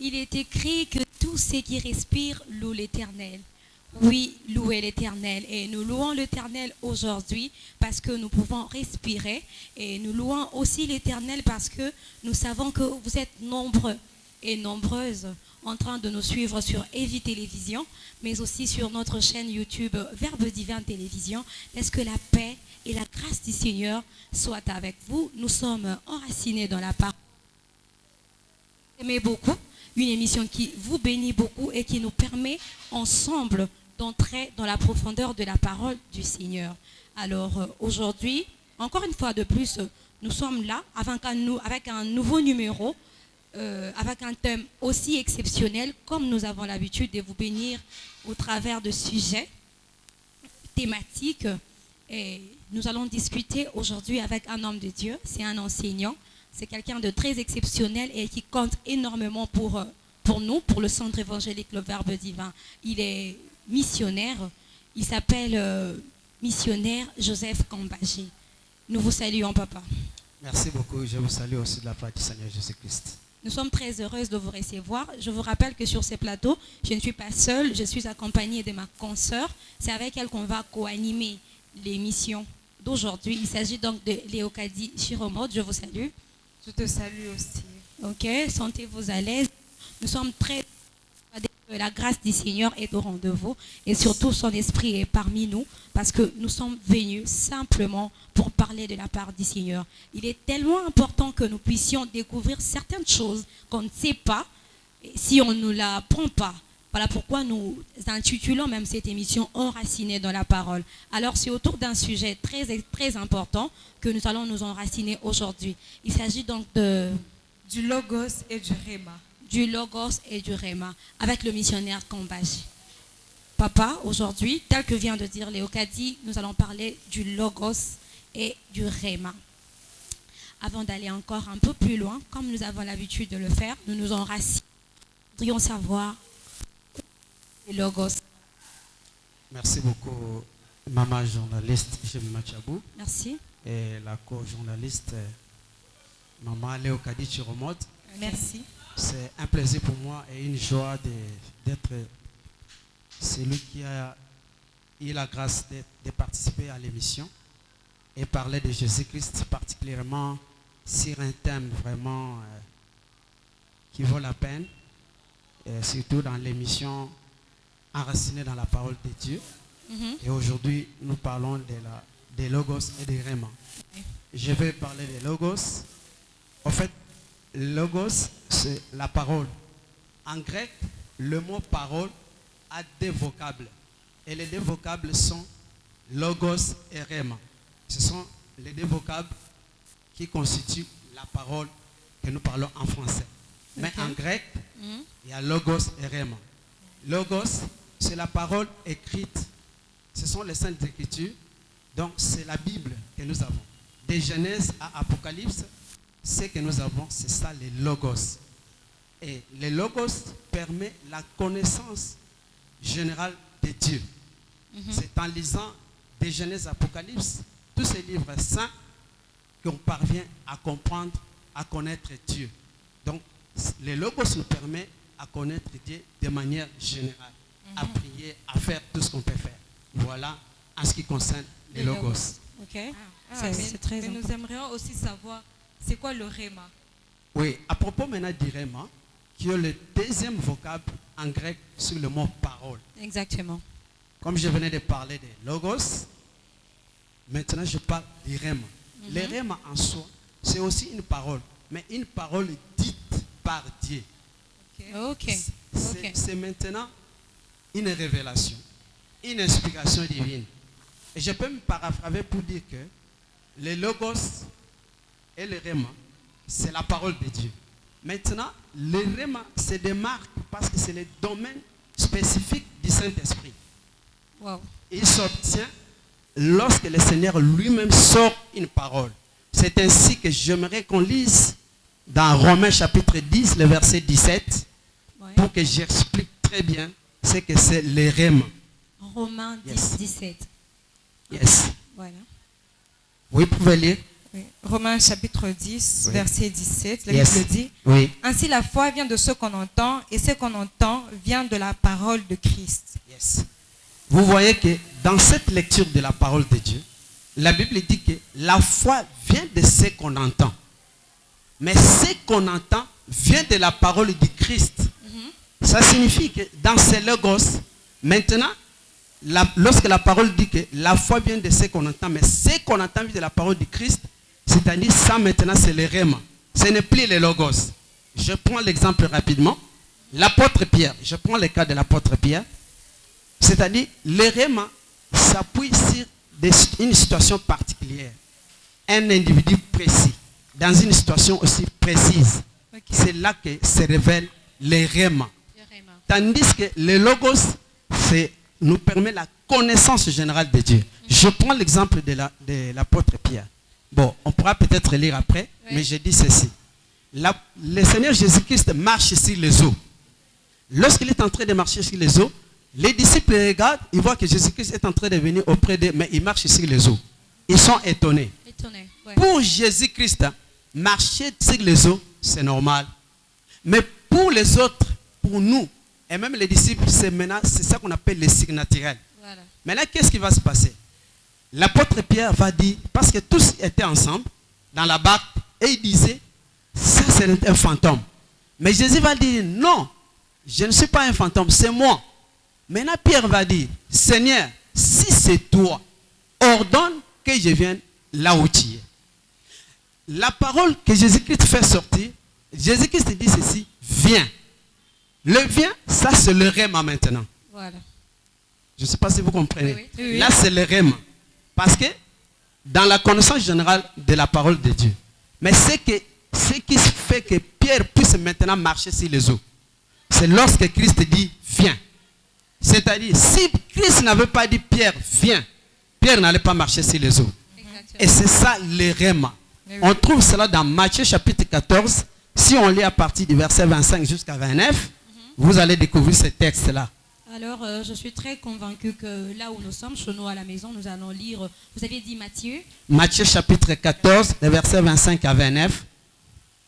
Il est écrit que tout ce qui respire loue l'Éternel. Oui, louez l'Éternel. Et nous louons l'Éternel aujourd'hui parce que nous pouvons respirer. Et nous louons aussi l'Éternel parce que nous savons que vous êtes nombreux et nombreuses en train de nous suivre sur Evi Télévision, mais aussi sur notre chaîne YouTube Verbe Divin Télévision. Laisse que la paix et la grâce du Seigneur soient avec vous. Nous sommes enracinés dans la parole. Aimez beaucoup, une émission qui vous bénit beaucoup et qui nous permet ensemble d'entrer dans la profondeur de la parole du Seigneur. Alors aujourd'hui, encore une fois de plus, nous sommes là avec un nouveau numéro, avec un thème aussi exceptionnel, comme nous avons l'habitude de vous bénir au travers de sujets thématiques. Et nous allons discuter aujourd'hui avec un homme de Dieu, c'est un enseignant, c'est quelqu'un de très exceptionnel et qui compte énormément pour nous, pour le centre évangélique Le Verbe Divin. Il est missionnaire, il s'appelle missionnaire Joseph Kambagé. Nous vous saluons, papa. Merci beaucoup, je vous salue aussi de la part du Seigneur Jésus-Christ. Nous sommes très heureuses de vous recevoir. Je vous rappelle que sur ces plateaux, je ne suis pas seule, je suis accompagnée de ma consoeur. C'est avec elle qu'on va co-animer l'émission d'aujourd'hui. Il s'agit donc de Léocadie Chiromode. Je vous salue. Je te salue aussi. Ok, sentez-vous à l'aise. Nous sommes très que la grâce du Seigneur est au rendez-vous et surtout son esprit est parmi nous parce que nous sommes venus simplement pour parler de la part du Seigneur. Il est tellement important que nous puissions découvrir certaines choses qu'on ne sait pas si on ne l'apprend pas. Voilà pourquoi nous intitulons même cette émission Enracinés dans la parole. Alors c'est autour d'un sujet très, très important que nous allons nous enraciner aujourd'hui. Il s'agit donc du Logos et du Réma. Du Logos et du Réma, avec le missionnaire Kambagé. Papa, aujourd'hui, tel que vient de dire Léocadie, nous allons parler du Logos et du Réma. Avant d'aller encore un peu plus loin, comme nous avons l'habitude de le faire, nous nous enracinons. Nous voudrions savoir le Logos. Merci beaucoup, maman journaliste Jemima Chabou. Merci. Et la co-journaliste maman Léocadie Chiromode. Merci. C'est un plaisir pour moi et une joie d'être celui qui a eu la grâce de participer à l'émission et parler de Jésus-Christ, particulièrement sur un thème vraiment qui vaut la peine, et surtout dans l'émission Enracinés dans la parole de Dieu. Et aujourd'hui, nous parlons des Logos et des Réma. Je vais parler des Logos. En fait, Logos, c'est la parole. En grec, le mot parole a deux vocables. Et les deux vocables sont Logos et Réma. Ce sont les deux vocables qui constituent la parole que nous parlons en français. Mais en grec, il y a Logos et Réma. Logos, c'est la parole écrite. Ce sont les Saintes Écritures. Donc, c'est la Bible que nous avons. De Genèse à Apocalypse, ce que nous avons, c'est ça, les Logos. Et les Logos permet la connaissance générale de Dieu. C'est en lisant de Genèse à Apocalypse, tous ces livres saints, qu'on parvient à comprendre, à connaître Dieu. Donc, les Logos nous permettent à connaître Dieu de manière générale, à prier, à faire tout ce qu'on peut faire. Voilà, en ce qui concerne les Logos. Ok. C'est très important. Nous aimerions aussi savoir, c'est quoi le Réma? Oui, à propos maintenant du Réma, qui est le deuxième vocable en grec sur le mot parole. Exactement. Comme je venais de parler des Logos, maintenant je parle du Réma. Le Réma en soi, c'est aussi une parole, mais une parole dite par Dieu. Ok. C'est maintenant une révélation, une inspiration divine. Et je peux me paraphraser pour dire que les Logos et le Réma, c'est la parole de Dieu. Maintenant, le Réma se démarque parce que c'est le domaine spécifique du Saint-Esprit. Wow. Il s'obtient lorsque le Seigneur lui-même sort une parole. C'est ainsi que j'aimerais qu'on lise dans Romains chapitre 10, le verset 17, pour que j'explique très bien ce que c'est le Réma. Romains 10, 17. Yes. Voilà. Oui, vous pouvez lire. Oui. Romains chapitre 10, Oui. verset 17, la Yes. Bible dit, Oui. ainsi la foi vient de ce qu'on entend, et ce qu'on entend vient de la parole de Christ. Yes. Vous voyez que dans cette lecture de la parole de Dieu, la Bible dit que la foi vient de ce qu'on entend. Mais ce qu'on entend vient de la parole du Christ. Ça signifie que dans ces logos, maintenant, lorsque la parole dit que la foi vient de ce qu'on entend, mais ce qu'on entend vient de la parole du Christ, c'est-à-dire ça maintenant c'est le réma. Ce n'est plus les logos. Je prends l'exemple rapidement. L'apôtre Pierre, je prends le cas de l'apôtre Pierre. C'est-à-dire, le réma s'appuie sur une situation particulière. Un individu précis, dans une situation aussi précise. Okay. C'est là que se révèle le réma. Le réma. Tandis que le logos nous permet la connaissance générale de Dieu. Je prends l'exemple de l'apôtre Pierre. Bon, on pourra peut-être lire après, Oui. mais je dis ceci. Le Seigneur Jésus-Christ marche sur les eaux. Lorsqu'il est en train de marcher sur les eaux, les disciples regardent, ils voient que Jésus-Christ est en train de venir auprès d'eux, mais il marche sur les eaux. Ils sont étonnés. Étonné. Ouais. Pour Jésus-Christ, marcher sur les eaux, c'est normal. Mais pour les autres, pour nous, et même les disciples, c'est ça qu'on appelle les signes naturels. Voilà. Maintenant, qu'est-ce qui va se passer? L'apôtre Pierre va dire, parce que tous étaient ensemble dans la barque, et il disait, ça c'est un fantôme. Mais Jésus va dire, non, je ne suis pas un fantôme, c'est moi. Maintenant, Pierre va dire, Seigneur, si c'est toi, ordonne que je vienne là où tu es. La parole que Jésus-Christ fait sortir, Jésus-Christ dit ceci, viens. Le viens, ça c'est le réma maintenant. Voilà. Je ne sais pas si vous comprenez. Oui, oui. Là, c'est le réma. Parce que dans la connaissance générale de la parole de Dieu. Mais ce qui fait que Pierre puisse maintenant marcher sur les eaux, c'est lorsque Christ dit viens. C'est-à-dire, si Christ n'avait pas dit Pierre, viens, Pierre n'allait pas marcher sur les eaux. Exactement. Et c'est ça le réma. Oui. On trouve cela dans Matthieu chapitre 14. Si on lit à partir du verset 25 jusqu'à 29, vous allez découvrir ce texte-là. Alors, je suis très convaincue que là où nous sommes, chez nous à la maison, nous allons lire, vous aviez dit Matthieu. Matthieu chapitre 14, les versets 25 à 29.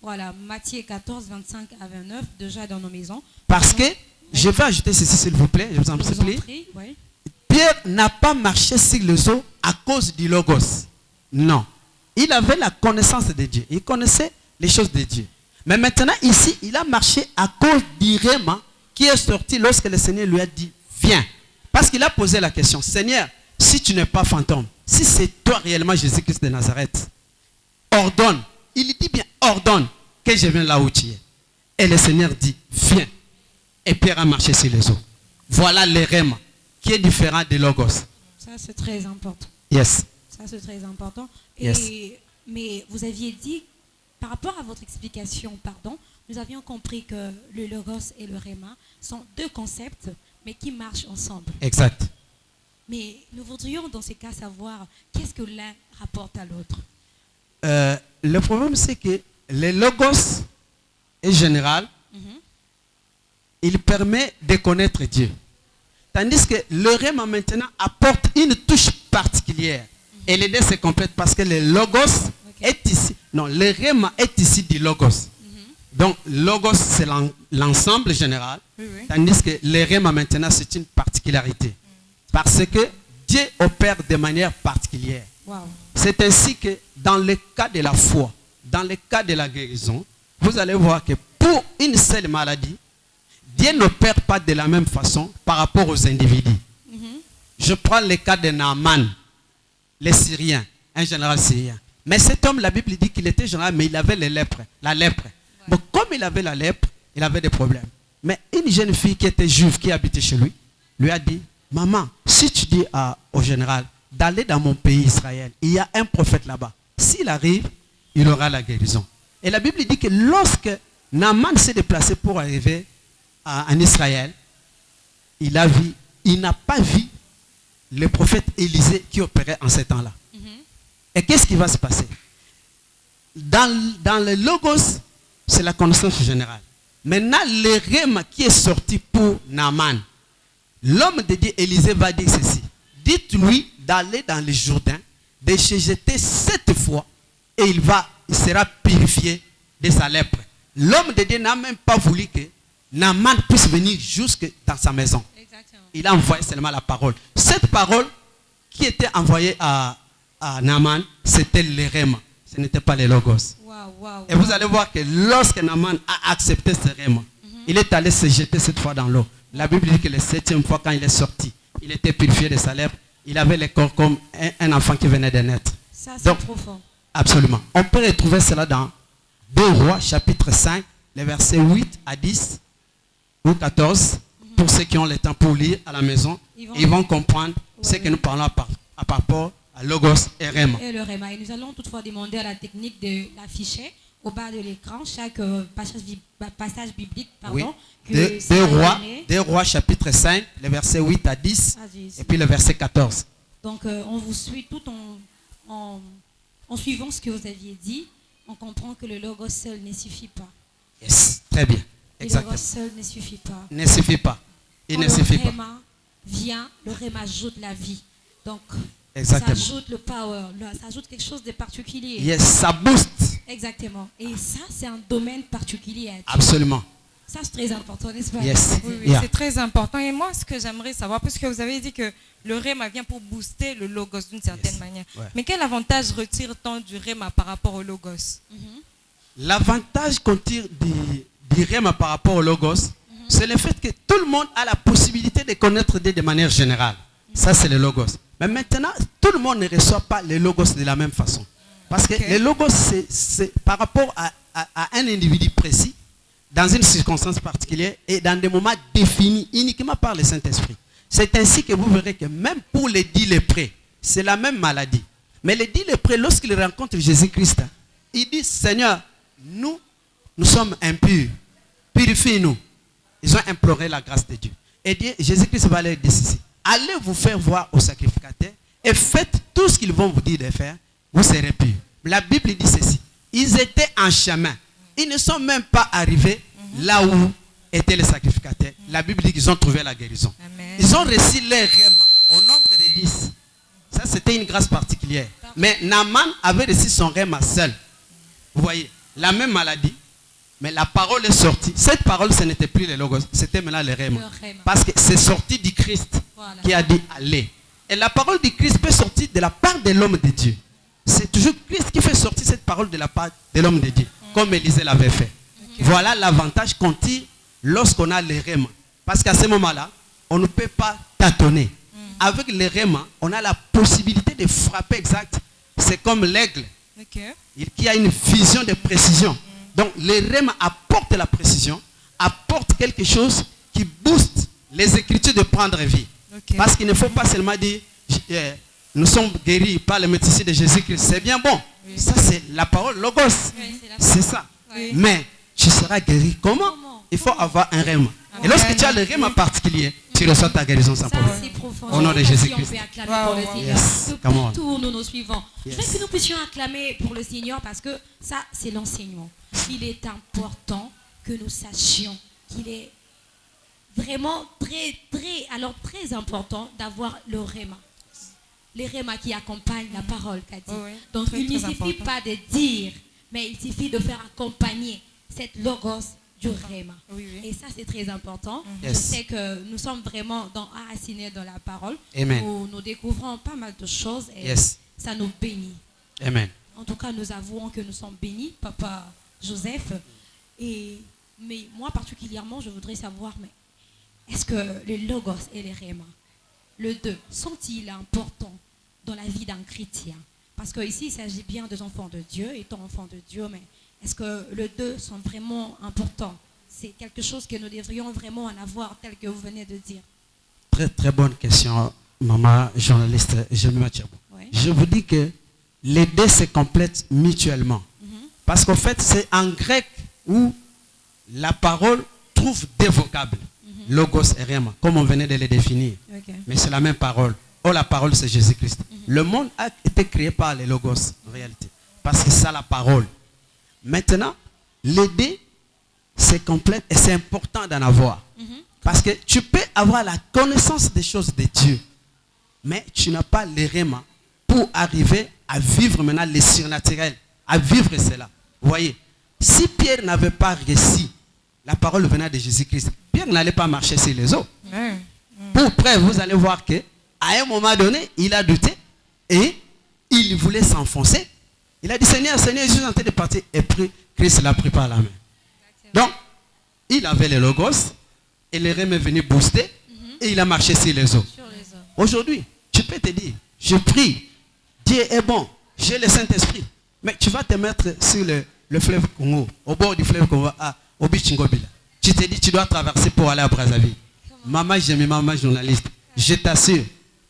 Voilà, Matthieu 14, 25 à 29, déjà dans nos maisons. Parce que, je vais ajouter ceci s'il vous plaît, je vous en Je vous en supplie. prie, oui. Pierre n'a pas marché sur les eaux à cause du logos. Non. Il avait la connaissance de Dieu. Il connaissait les choses de Dieu. Mais maintenant, ici, il a marché à cause du réma qui est sorti lorsque le Seigneur lui a dit, viens. Parce qu'il a posé la question, Seigneur, si tu n'es pas fantôme, si c'est toi réellement Jésus-Christ de Nazareth, ordonne. Il dit bien, ordonne que je vienne là où tu es. Et le Seigneur dit, viens. Et Pierre a marché sur les eaux. Voilà le réma qui est différent de logos. Ça, c'est très important. Yes. Ça, c'est très important. Yes. Mais vous aviez dit, par rapport à votre explication, pardon, nous avions compris que le logos et le réma sont deux concepts, mais qui marchent ensemble. Exact. Mais nous voudrions dans ces cas savoir qu'est-ce que l'un rapporte à l'autre. Le problème, c'est que le logos est général. Il permet de connaître Dieu. Tandis que le réma maintenant apporte une touche particulière. Et les deux se complètent parce que le logos est ici. Non, le réma est ici du logos. Donc, logos, c'est l'ensemble général. Oui, oui. Tandis que le réma maintenant, c'est une particularité. Parce que Dieu opère de manière particulière. Wow. C'est ainsi que dans le cas de la foi, dans le cas de la guérison, vous allez voir que pour une seule maladie, Dieu n'opère pas de la même façon par rapport aux individus. Je prends le cas de Naaman, les Syriens, un général syrien. Mais cet homme, la Bible dit qu'il était général, mais il avait la lèpre. Bon, comme il avait la lèpre, il avait des problèmes. Mais une jeune fille qui était juive, qui habitait chez lui, lui a dit, maman, si tu dis au général d'aller dans mon pays Israël, il y a un prophète là-bas. S'il arrive, il aura la guérison. Et la Bible dit que lorsque Naaman s'est déplacé pour arriver en Israël, il n'a pas vu le prophète Élisée qui opérait en ces temps-là. Et qu'est-ce qui va se passer? Dans le logos, c'est la connaissance générale. Maintenant, le réma qui est sorti pour Naaman, l'homme de Dieu Élisée va dire ceci. Dites-lui d'aller dans le Jourdain, de se jeter 7 fois et il sera purifié de sa lèpre. L'homme de Dieu n'a même pas voulu que Naaman puisse venir jusque dans sa maison. Exactement. Il a envoyé seulement la parole. Cette parole qui était envoyée à Naaman, c'était le rhéma. Ce n'était pas les logos. Et vous allez voir que lorsque Naaman a accepté ce rhéma, il est allé se jeter cette fois dans l'eau. La Bible dit que la 7e fois quand il est sorti, il était purifié de sa lèpre. Il avait le corps comme un enfant qui venait de naître. Ça, c'est profond. Absolument. On peut retrouver cela dans 2 Rois, chapitre 5, les versets 8 à 10 ou 14. Pour ceux qui ont le temps pour lire à la maison, ils vont comprendre ce que nous parlons à rapport à Logos et Rhéma. Et le Rhéma. Et nous allons toutefois demander à la technique de l'afficher au bas de l'écran chaque passage biblique. Pardon, oui. 2 Rois, chapitre 5, les versets 8 à 10, et puis le verset 14. Donc, on vous suit tout en suivant ce que vous aviez dit. On comprend que le Logos seul ne suffit pas. Yes, très bien. Exactement. Le Logos seul ne suffit pas. Ne suffit pas. Il ne suffit pas. Le Rhéma vient, le Rhéma ajoute la vie. Donc, exactement. Ça ajoute le power, ça ajoute quelque chose de particulier. Yes, ça booste. Exactement. Et ça, c'est un domaine particulier. Absolument. Ça, c'est très important, n'est-ce pas? Yes. Oui, oui, c'est très important. Et moi, ce que j'aimerais savoir, puisque vous avez dit que le Rhéma vient pour booster le Logos d'une certaine manière. Ouais. Mais quel avantage retire-t-on du Rhéma par rapport au Logos? L'avantage qu'on tire du Rhéma par rapport au Logos, c'est le fait que tout le monde a la possibilité de connaître Dieu de manière générale. Ça, c'est le Logos. Mais maintenant, tout le monde ne reçoit pas le Logos de la même façon. Parce que le Logos, c'est par rapport à un individu précis, dans une circonstance particulière et dans des moments définis uniquement par le Saint-Esprit. C'est ainsi que vous verrez que même pour les 10 lépreux, c'est la même maladie. Mais les 10 lépreux, lorsqu'ils rencontrent Jésus-Christ, ils disent, Seigneur, nous sommes impurs, purifie-nous. Ils ont imploré la grâce de Dieu. Et Jésus-Christ va leur dire ceci, allez vous faire voir au sacrificateur et faites tout ce qu'ils vont vous dire de faire, vous serez purs. La Bible dit ceci, ils étaient en chemin. Ils ne sont même pas arrivés là où était le sacrificateur. La Bible dit qu'ils ont trouvé la guérison. Amen. Ils ont reçu leur rhéma au nombre de 10. Ça, c'était une grâce particulière. Mais Naaman avait reçu son rhéma seul. Vous voyez, la même maladie, mais la parole est sortie. Cette parole, ce n'était plus le Logos, c'était maintenant le rhéma. Parce que c'est sorti du Christ qui a dit allez. Et la parole du Christ peut sortir de la part de l'homme de Dieu. C'est toujours Christ qui fait sortir cette parole de la part de l'homme de Dieu. Comme Élisée l'avait fait. Voilà l'avantage qu'on tire lorsqu'on a les rhémas. Parce qu'à ce moment-là, on ne peut pas tâtonner. Avec les rhémas, on a la possibilité de frapper exact. C'est comme l'aigle qui a une vision de précision. Donc les rhémas apportent la précision, apportent quelque chose qui booste les Écritures de prendre vie. Parce qu'il ne faut pas seulement dire nous sommes guéris par le médecin de Jésus-Christ. C'est bien bon. Oui. Ça, c'est la parole Logos. Oui, c'est ça. Oui. Mais tu seras guéri comment? Il faut avoir un rhéma. Et lorsque tu as le rhéma particulier, tu reçois ta guérison sans problème. C'est profond. Au nom de Jésus-Christ. On peut acclamer pour le Seigneur. Pour nous suivons. Je veux que nous puissions acclamer pour le Seigneur parce que ça, c'est l'enseignement. Il est important que nous sachions qu'il est vraiment très important d'avoir le rhéma. Les rhémas qui accompagnent la parole qu'a dit. Donc il ne suffit pas de dire, mais il suffit de faire accompagner cette Logos du rhéma. Et ça, c'est très important. Je sais que nous sommes vraiment enracinés dans la parole. Où nous découvrons pas mal de choses et ça nous bénit. Amen. En tout cas, nous avouons que nous sommes bénis, Papa Joseph. Mais moi particulièrement, je voudrais savoir, mais est-ce que les Logos et les rhémas, les deux, sont-ils importants dans la vie d'un chrétien? Parce qu'ici, il s'agit bien des enfants de Dieu, étant enfants de Dieu, mais est-ce que les deux sont vraiment importants? C'est quelque chose que nous devrions vraiment en avoir, tel que vous venez de dire. Très, très bonne question, maman journaliste Jemima Tchabou. Je vous dis que les deux se complètent mutuellement. Parce qu'en fait, c'est en grec où la parole trouve des vocables. Logos et rhéma, comme on venait de les définir. Mais c'est la même parole. Oh, la parole, c'est Jésus-Christ. Le monde a été créé par les Logos, en réalité. Parce que c'est ça la parole. Maintenant, les deux se complètent et c'est important d'en avoir. Parce que tu peux avoir la connaissance des choses de Dieu, mais tu n'as pas les rhémas pour arriver à vivre maintenant les surnaturels à vivre cela. Vous voyez, si Pierre n'avait pas réussi, la parole venant de Jésus-Christ, Pierre n'allait pas marcher sur les eaux. Pour preuve, vous allez voir qu'à un moment donné, il a douté et il voulait s'enfoncer. Il a dit, Seigneur, Seigneur, je suis en train de partir. Et puis, Christ l'a pris par la main. Donc, il avait les logos et le rème est venu booster et il a marché sur les eaux. Aujourd'hui, tu peux te dire, je prie, Dieu est bon, j'ai le Saint-Esprit. Mais tu vas te mettre sur le fleuve Congo, au bord du fleuve Congo, au Bichingobila. Tu te dis, tu dois traverser pour aller à Brazzaville. Maman, j'ai mis maman journaliste. Je t'assure,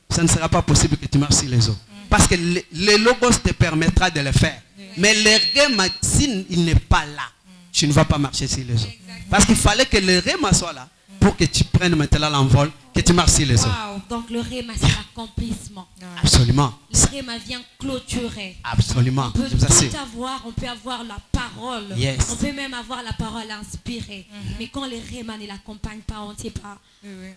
ça ne sera pas possible que tu marches sur les eaux. Parce que le logos te permettra de le faire. Mais le rhéma, s'il n'est pas là, tu ne vas pas marcher sur les eaux. Parce qu'il fallait que le rhéma soit là pour que tu prennes maintenant l'envol, que tu marches sur les eaux. Wow. Donc le rhéma, c'est l'accomplissement. Absolument. Le rhéma vient clôturer. Absolument. On peut Je vous assure. tout avoir, on peut avoir la parole. Yes. On peut même avoir la parole inspirée. Mais quand le rhéma ne l'accompagne pas, on ne sait pas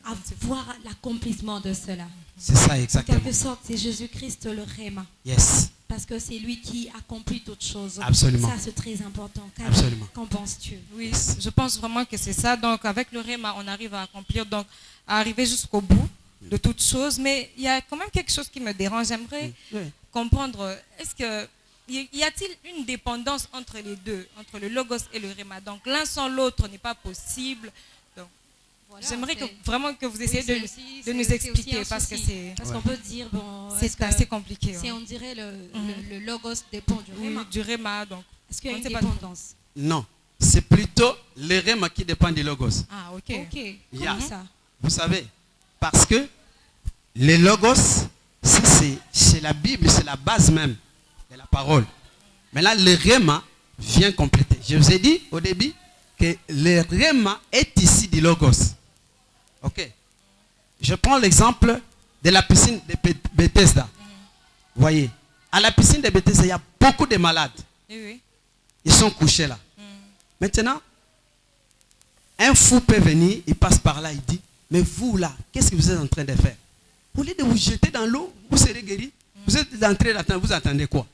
avoir l'accomplissement de cela. C'est ça En exactement. quelque sorte, c'est Jésus-Christ le rhéma. Yes. Parce que c'est lui qui accomplit toutes choses. Absolument. Ça, c'est très important. Absolument. Qu'en penses-tu? Oui, je pense vraiment que c'est ça. Donc, avec le rhéma, on arrive à accomplir, donc, à arriver jusqu'au bout de toutes choses. Mais il y a quand même quelque chose qui me dérange. J'aimerais comprendre, est-ce que y a-t-il une dépendance entre les deux, entre le logos et le rhéma? Donc, l'un sans l'autre n'est pas possible. Donc, voilà, j'aimerais vraiment que vous essayiez de nous expliquer parce que c'est... Parce qu'on peut dire, bon... C'est assez compliqué. Si on dirait le logos dépend du rhéma. Du rhéma, donc. Est-ce qu'il y a une dépendance? Non. C'est plutôt le rhéma qui dépend du logos. Ah, ok. Comment ça? Vous savez, parce que le logos, c'est la Bible, c'est la base même de la parole. Mais là, le rhéma vient compléter. Je vous ai dit au début que le rhéma est ici du logos. Ok. Je prends l'exemple de la piscine de Bethesda. Vous voyez, à la piscine de Bethesda, il y a beaucoup de malades. Oui. Ils sont couchés là. Maintenant, un fou peut venir, il passe par là, il dit, mais vous là, qu'est-ce que vous êtes en train de faire? Au lieu de vous jeter dans l'eau, vous serez guéri. Vous êtes entré là-dedans, vous attendez quoi?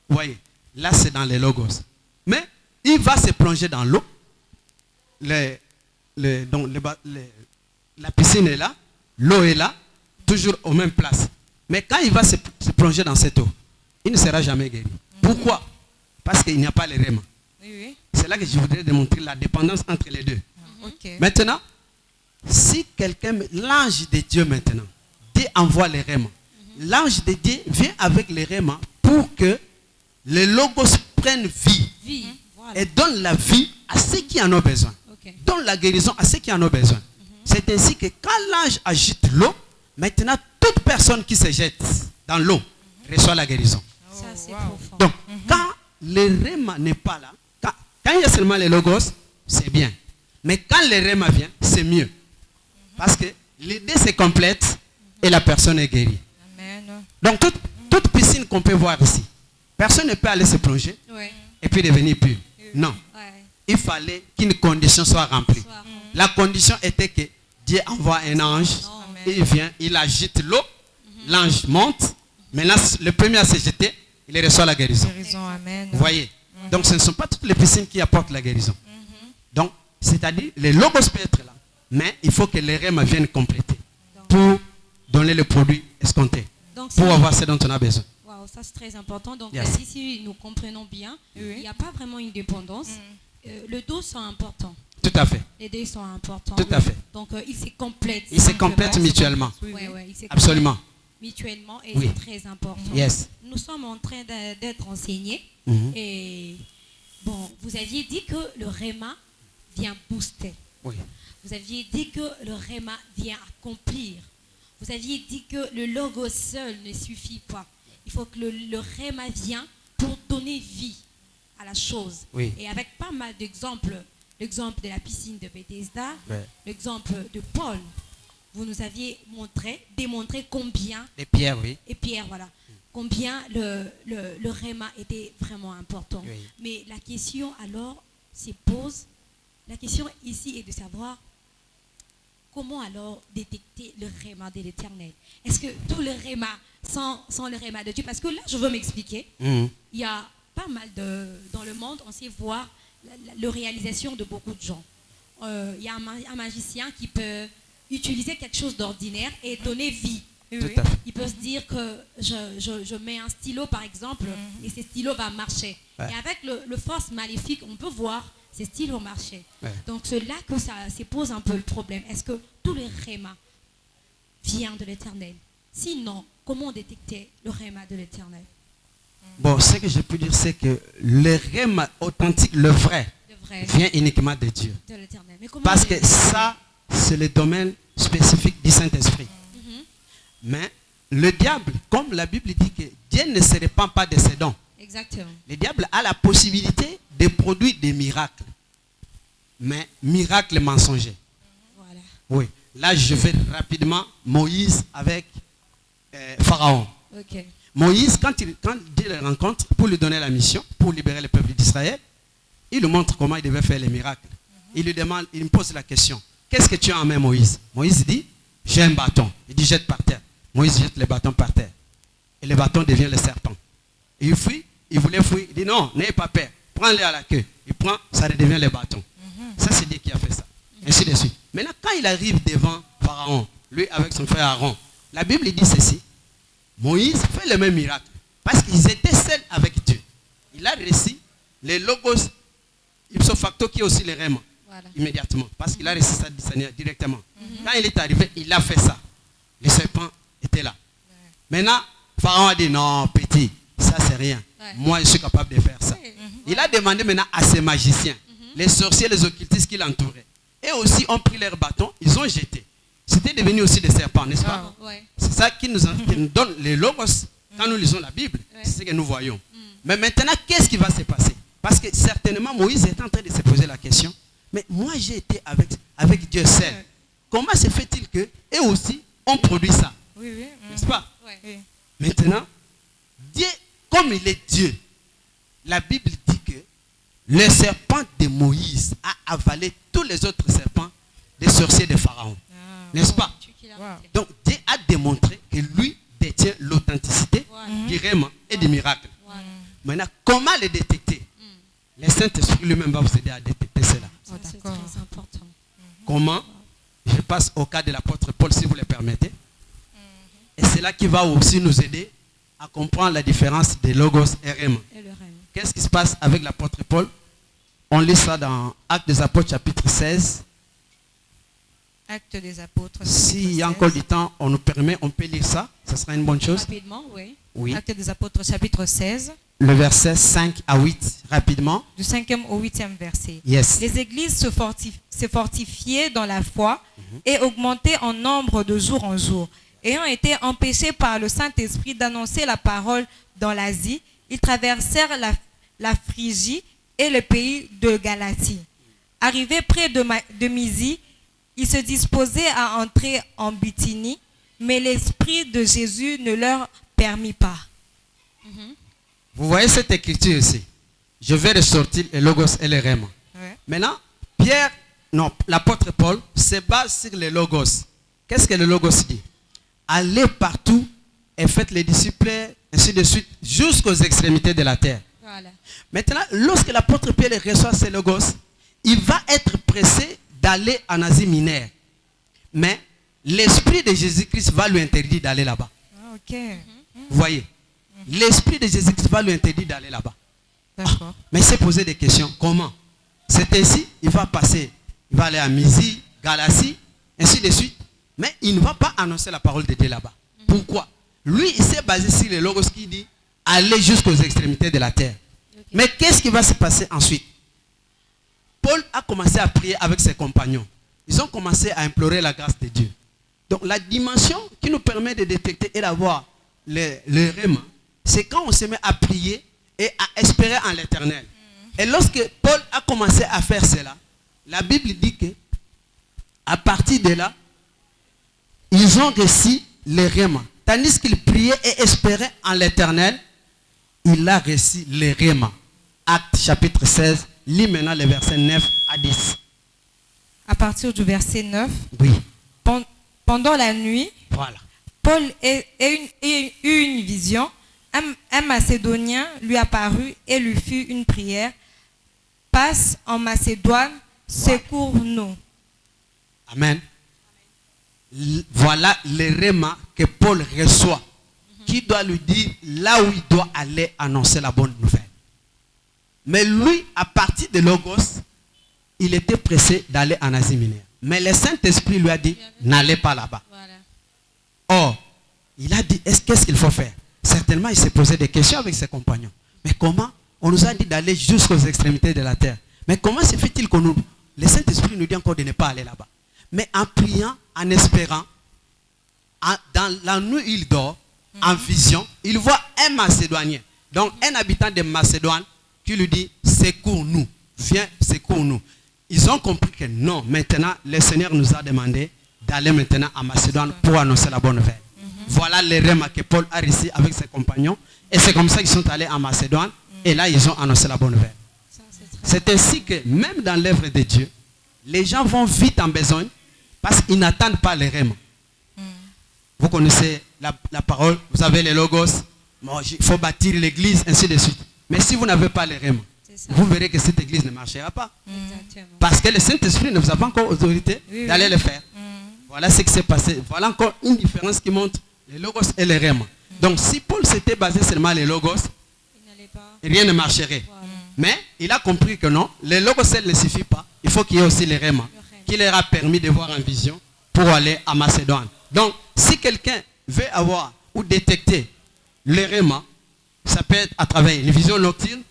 Vous voyez, là c'est dans les logos. Mais il va se plonger dans l'eau. La piscine est là, l'eau est là, toujours aux mêmes places. Mais quand il va se plonger dans cette eau, il ne sera jamais guéri. Pourquoi? Parce qu'il n'y a pas les rhéma. C'est là que je voudrais démontrer la dépendance entre les deux. Maintenant, si quelqu'un, l'ange de Dieu maintenant, Dieu envoie les rhéma. L'ange de Dieu vient avec les rhéma pour que les logos prennent vie. Et donne la vie à ceux qui en ont besoin. Donne la guérison à ceux qui en ont besoin. C'est ainsi que quand l'ange agite l'eau, maintenant toute personne qui se jette dans l'eau reçoit la guérison. Ça, c'est profond. Donc, quand le rhéma n'est pas là, quand il y a seulement les logos, c'est bien. Mais quand le rhéma vient, c'est mieux. Parce que l'idée se complète et la personne est guérie. Amen. Donc, toute piscine qu'on peut voir ici, personne ne peut aller se plonger et puis devenir pur. Non. Il fallait qu'une condition soit remplie. La condition était que Dieu envoie un ange, et il vient, il agite l'eau, l'ange monte. Maintenant, le premier à se jeter, il reçoit la guérison. Amen. Vous voyez? Donc, ce ne sont pas toutes les piscines qui apportent la guérison. Donc, c'est-à-dire, les logos peuvent être là, mais il faut que les rhéma viennent compléter pour donner le produit escompté, pour avoir ce dont on a besoin. Wow, ça c'est très important. Donc, si nous comprenons bien, il n'y a pas vraiment une dépendance. Les deux sont importants. Tout à fait. Les deux sont importants. Tout à fait. Donc, ils se complètent. Ils se complètent mutuellement. Ils se Absolument. Mutuellement, et c'est très important. Yes. Nous sommes en train d'être enseignés. Et bon, vous aviez dit que le rhéma vient booster. Oui. Vous aviez dit que le rhéma vient accomplir. Vous aviez dit que le logo seul ne suffit pas. Il faut que le rhéma vienne pour donner vie à la chose. Oui. Et avec pas mal d'exemples, l'exemple de la piscine de Bethesda, l'exemple de Paul, vous nous aviez démontré combien... Les pierres, oui. Et Pierre, voilà. Combien le rhéma était vraiment important. Oui. Mais la question alors se pose, la question ici est de savoir comment alors détecter le rhéma de l'Éternel. Est-ce que tout le rhéma, sans le rhéma de Dieu, parce que là je veux m'expliquer, il y a pas mal dans le monde, on sait voir la réalisation de beaucoup de gens. Il y a un magicien qui peut utiliser quelque chose d'ordinaire et donner vie. Oui, Tout oui. à fait. Il peut se dire que je mets un stylo par exemple et ce stylo va marcher. Ouais. Et avec le force maléfique, on peut voir ces stylos marcher. Ouais. Donc c'est là que ça se pose un peu le problème. Est-ce que tout le réma vient de l'Éternel? Sinon, comment détecter le réma de l'Éternel? Bon, ce que je peux dire, c'est que le rhéma authentique, le vrai, Le vrai vient uniquement de Dieu. de l'Éternel. Mais comment Parce que détecter? ça, c'est le domaine spécifique du Saint-Esprit. Mhm. Mais le diable, comme la Bible dit que Dieu ne se répand pas de ses dons, Exactement. le diable a la possibilité de produire des miracles. Mais miracles mensongers. Voilà. Oui. Là, je vais rapidement Moïse avec Pharaon. Ok. Moïse, quand Dieu le rencontre pour lui donner la mission, pour libérer le peuple d'Israël, il lui montre comment il devait faire les miracles. Il lui demande, il me pose la question, qu'est-ce que tu as en main, Moïse? Moïse dit, j'ai un bâton. Il dit, jette par terre. Moïse jette le bâton par terre. Et le bâton devient le serpent. Et il fuit, il voulait fuir. Il dit, non, n'ayez pas peur. Prends-le à la queue. Il prend, ça redevient le bâton. Ça, c'est Dieu qui a fait ça. Ainsi de suite. Maintenant, quand il arrive devant Pharaon, lui avec son frère Aaron, la Bible dit ceci. Moïse fait le même miracle. Parce qu'ils étaient seuls avec Dieu. Il a réussi les logos ipso facto qui est aussi les rèmes. Voilà. Immédiatement. Parce qu'il a réussi ça directement. Quand il est arrivé, il a fait ça. Les serpents étaient là. Maintenant, Pharaon a dit non, petit, ça c'est rien. Ouais. Moi, je suis capable de faire ça. Ouais. Il a demandé maintenant à ses magiciens, les sorciers, les occultistes qui l'entouraient. Et aussi ont pris leurs bâtons, ils ont jeté. C'était devenu aussi des serpents, n'est-ce pas? Ouais. C'est ça qui nous donne les logos. Quand nous lisons la Bible, Ouais. c'est ce que nous voyons. Mais maintenant, qu'est-ce qui va se passer? Parce que certainement, Moïse est en train de se poser la question. Mais moi, j'ai été avec Dieu seul. Ouais. Comment se fait-il que eux aussi ont produit ça? Oui, oui. N'est-ce pas? Ouais. Oui. Maintenant, Dieu, comme il est Dieu, la Bible dit que le serpent de Moïse a avalé tous les autres serpents des sorciers de Pharaon. Ah. N'est-ce pas? Tu qu'il a Wow. arrêté. Donc Dieu a démontré que lui détient l'authenticité Voilà. du rhéma et du miracle. Voilà. Maintenant, comment le détecter? Le Saint-Esprit lui-même va vous aider à détecter cela. Ça, c'est d'accord. très important. Comment? Je passe au cas de l'apôtre Paul, si vous le permettez. Et c'est là qui va aussi nous aider à comprendre la différence des logos et rhéma. Et le rêve. Qu'est-ce qui se passe avec l'apôtre Paul? On lit ça dans Actes des Apôtres, chapitre 16. Actes des apôtres. S'il y a chapitre encore 16. du temps, on nous permet, on peut lire ça. Ça sera une bonne chose. Rapidement, oui. Oui. Actes des apôtres, chapitre 16, Le verset 5 à 8, rapidement. du 5e au 8e verset. Yes. Les églises se fortifiaient dans la foi et augmentaient en nombre de jour en jour. Ayant été empêchés par le Saint-Esprit d'annoncer la parole dans l'Asie, ils traversèrent la Phrygie et le pays de Galatie. Arrivés près de Mysie, ils se disposaient à entrer en Bithynie, mais l'Esprit de Jésus ne leur permit pas. Vous voyez cette écriture ici. Je vais ressortir les logos et les rèmes. Ouais. Maintenant, l'apôtre Paul se base sur les logos. Qu'est-ce que le logos dit? Allez partout et faites les disciples, ainsi de suite, jusqu'aux extrémités de la terre. Voilà. Maintenant, lorsque l'apôtre Pierre reçoit ces logos, il va être pressé d'aller en Asie mineure. Mais l'Esprit de Jésus-Christ va lui interdire d'aller là-bas. Ah, ok. Vous voyez? L'Esprit de Jésus-Christ va lui interdire d'aller là-bas. D'accord. Mais il s'est posé des questions. Comment? C'est ainsi, il va aller à Mysie, Galatie, ainsi de suite. Mais il ne va pas annoncer la parole de Dieu là-bas. Pourquoi? Lui, il s'est basé sur les logos qui dit aller jusqu'aux extrémités de la terre. Ok. Mais qu'est-ce qui va se passer ensuite? Paul a commencé à prier avec ses compagnons. Ils ont commencé à implorer la grâce de Dieu. Donc la dimension qui nous permet de détecter et d'avoir le rhéma, c'est quand on se met à prier et à espérer en l'éternel. Et lorsque Paul a commencé à faire cela, la Bible dit que à partir de là, ils ont reçu le rhéma. Tandis qu'il priait et espérait en l'éternel, il a reçu le rhéma. Acte chapitre 16, lis maintenant les versets 9 à 10. À partir du verset 9, Oui, pendant la nuit, voilà. Paul eut une vision. un Macédonien lui apparut et lui fit une prière. Passe en Macédoine, secours-nous. Amen. Voilà le réma que Paul reçoit, qui doit lui dire là où il doit aller annoncer la bonne nouvelle. Mais lui, à partir de Logos, il était pressé d'aller en Asie mineure. Mais le Saint-Esprit lui a dit, n'allez pas là-bas. Voilà. Or, il a dit, qu'est-ce qu'il faut faire? Certainement, il s'est posé des questions avec ses compagnons. Mais comment? On nous a dit d'aller jusqu'aux extrémités de la terre. Mais comment se fait-il que nous... Le Saint-Esprit nous dit encore de ne pas aller là-bas. Mais en priant, en espérant, dans la nuit il dort, en vision, il voit un Macédonien. Donc un habitant de Macédoine qui lui dit, secours-nous, viens, secours-nous. Ils ont compris que non, maintenant le Seigneur nous a demandé d'aller maintenant en Macédoine pour annoncer la bonne nouvelle. Voilà le réma que Paul a réussi avec ses compagnons. Et c'est comme ça qu'ils sont allés en Macédoine. Et là, ils ont annoncé la bonne nouvelle. C'est ainsi que même dans l'œuvre de Dieu, les gens vont vite en besoin parce qu'ils n'attendent pas le réma. Vous connaissez la parole, vous avez les logos, il faut bâtir l'église, ainsi de suite. Mais si vous n'avez pas le réma, vous verrez que cette église ne marchera pas. Parce que le Saint-Esprit ne vous a pas encore autorité d'aller le faire. Voilà ce qui s'est passé. Voilà encore une différence qui montre les logos et les réma. Donc si Paul s'était basé seulement sur les logos, rien ne marcherait. Mais il a compris que non, les logos ne suffit pas. Il faut qu'il y ait aussi les réma qui leur a permis de voir en vision pour aller à Macédoine. Donc si quelqu'un veut avoir ou détecter les réma, ça peut être à travers une vision nocturne,